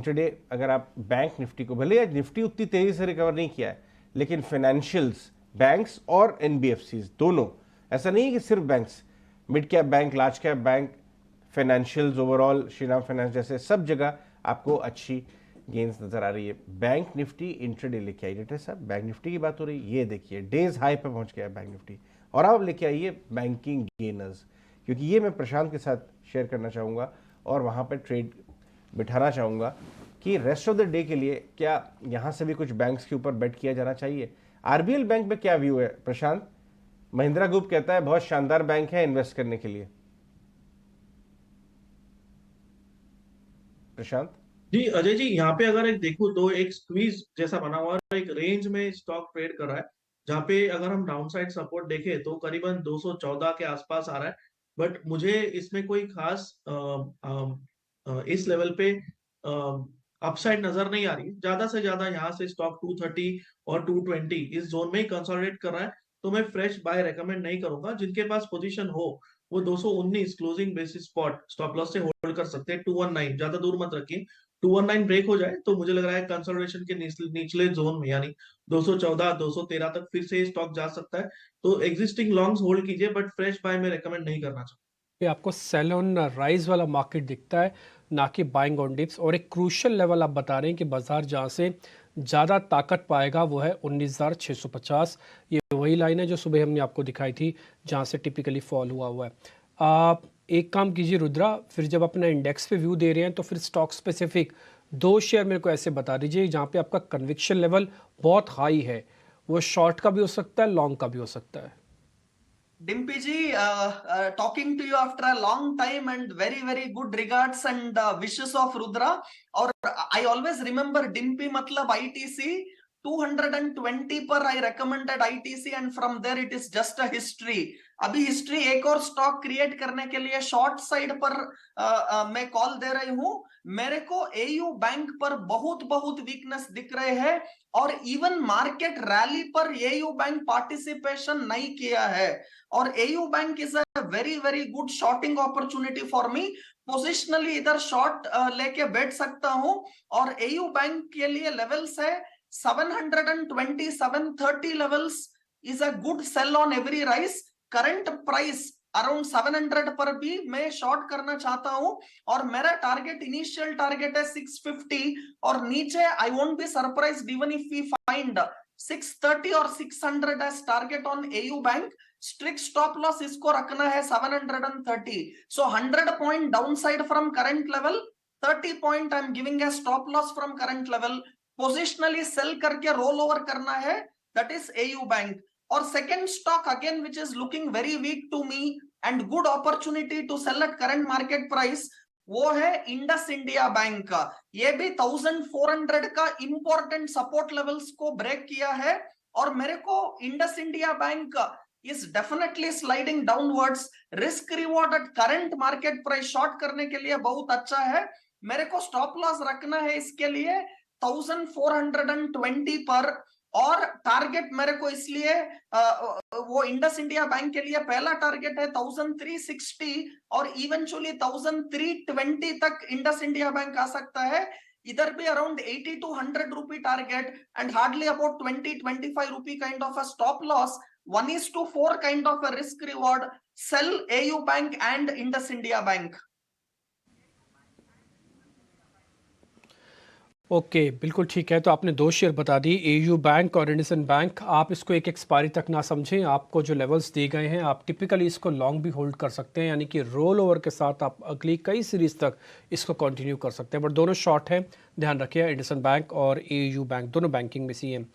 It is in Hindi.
इंट्राडे अगर आप बैंक निफ्टी को, भले आज निफ्टी उतनी तेजी से रिकवर नहीं किया है, लेकिन फाइनेंशियल्स, बैंक्स और एनबीएफसीज दोनों, ऐसा नहीं है कि सिर्फ banks, mid cap bank, large cap bank, financials overall, Shriram finance जैसे सब जगह आपको अच्छी गेंस नजर आ रही है। बैंक निफ्टी इंट्राडे लेके आइए डेटा साहब, बैंक निफ्टी की बात हो रही है, ये देखिए डेज हाई पे पहुंच गया है बैंक निफ्टी। और आप लेके आइए बैंकिंग गेनर्स, क्योंकि ये मैं प्रशांत के साथ शेयर करना चाहूँगा और वहाँ पर ट्रेड बिठाना चाहूँगा कि रेस्ट ऑफ द डे के लिए क्या यहाँ से भी कुछ बैंक्स के ऊपर बेट किया जाना चाहिए। आरबीएल बैंक में क्या व्यू है प्रशांत? महिंद्रा ग्रुप कहता है बहुत शानदार बैंक है इन्वेस्ट करने के लिए। प्रशांत जी अजय जी, यहाँ पे अगर एक देखो तो एक स्क्वीज जैसा बना हुआ है, एक रेंज में स्टॉक ट्रेड कर रहा है, जहाँ पे अगर हम डाउन साइड सपोर्ट देखें तो करीबन 214 के आसपास आ रहा है। बट मुझे इसमें कोई खास इस लेवल पे अपसाइड नजर नहीं आ रही। ज्यादा से ज्यादा यहाँ से स्टॉक 230 और 220 इस जोन में ही कंसोलिडेट कर रहा है, तो मैं फ्रेश बाय रेकमेंड नहीं करूंगा। जिनके पास पोजीशन हो वो 219 closing basis spot stop loss से होल्ड कर सकते हैं। 219 ज्यादा दूर मत रखिए, 219 ब्रेक हो जाए तो मुझे लग रहा है कंसोलिडेशन के निचले जोन में यानी 214 213 तक फिर से स्टॉक जा सकता है। तो एग्जिस्टिंग लॉन्ग्स होल्ड कीजिए, बट फ्रेश बाय में रेकमेंड नहीं करना चाहूंगा। पे आपको सेल ऑन राइज वाला मार्केट दिखता है, ना कि बाइंग ऑन डिप्स। और एक क्रूशियल लेवल आप बता रहे हैं कि बाजार जहाँ से ज़्यादा ताकत पाएगा वो है 19,650। ये वही लाइन है जो सुबह हमने आपको दिखाई थी, जहाँ से टिपिकली फॉल हुआ है। आप एक काम कीजिए रुद्रा, फिर जब अपना इंडेक्स पे व्यू दे रहे हैं तो फिर स्टॉक स्पेसिफिक 2 शेयर मेरे को ऐसे बता दीजिए जहाँ पे आपका कन्विक्शन लेवल बहुत हाई है। वो शॉर्ट का भी हो सकता है, लॉन्ग का भी हो सकता है। Dimpy ji, talking to you after a long time and very very good regards and wishes of Rudra. और I always remember Dimpy मतलब ITC 220 पर I recommended ITC and from there it is just a history. अभी हिस्ट्री एक और स्टॉक क्रिएट करने के लिए शॉर्ट साइड पर मैं कॉल दे रही हूं। मेरे को एयू बैंक पर बहुत बहुत वीकनेस दिख रहे हैं और इवन मार्केट रैली पर एयू बैंक पार्टिसिपेशन नहीं किया है। और AU bank is a very very good shorting opportunity for me. Positionally इधर शॉर्ट लेके बैठ सकता हूं। और एयू बैंक के लिए लेवल्स है 720 730 levels is a good sell on every rise. Current price around 700 पर भी मैं शॉर्ट करना चाहता हूं और मेरा टारगेट इनिशियल टारगेट है 650 और नीचे I won't be surprised even if we find 630 और 600 as target on AU bank. Strict stop loss इसको रखना है 730। So 100 point down side from current level, 30 point I am giving a stop loss from current level. Positionally sell करके रोल ओवर करना है, दैट इज एयू बैंक। और second stock again which is looking very weak to me and good opportunity to sell at current market price, वो है इंडस इंडिया बैंक का। ये भी 1400 का इंपॉर्टेंट सपोर्ट लेवल्स को ब्रेक किया है और मेरे को Indus India bank is definitely sliding downwards. Risk reward eight current market price short करने के लिए बहुत अच्छा है। मेरे को स्टॉप लॉस रखना है इसके लिए 1420 पर और टारगेट मेरे को इसलिए वो इंडस इंडिया बैंक के लिए पहला टारगेट है 1360 और इवेंचुअली 1320 तक इंडस इंडिया बैंक आ सकता है। इधर भी around 80 to 100 rupee target and hardly about 20-25 rupee kind of a stop loss. 1:4 kind of a risk reward. Sell AU Bank and Indus India Bank. Okay बिल्कुल ठीक है। तो आपने 2 शेयर बता दिए, एयू बैंक और इंडसइंड बैंक। आप इसको एक एक्सपायरी तक ना समझें, आपको जो लेवल्स दिए गए हैं आप टिपिकली इसको लॉन्ग भी होल्ड कर सकते हैं, यानी कि रोल ओवर के साथ आप अगली कई सीरीज तक इसको कंटिन्यू कर सकते हैं। बट दोनों शॉर्ट हैं, ध्यान रखिए। इंडसइंड बैंक और एयू बैंक दोनों बैंकिंग में सी हैं।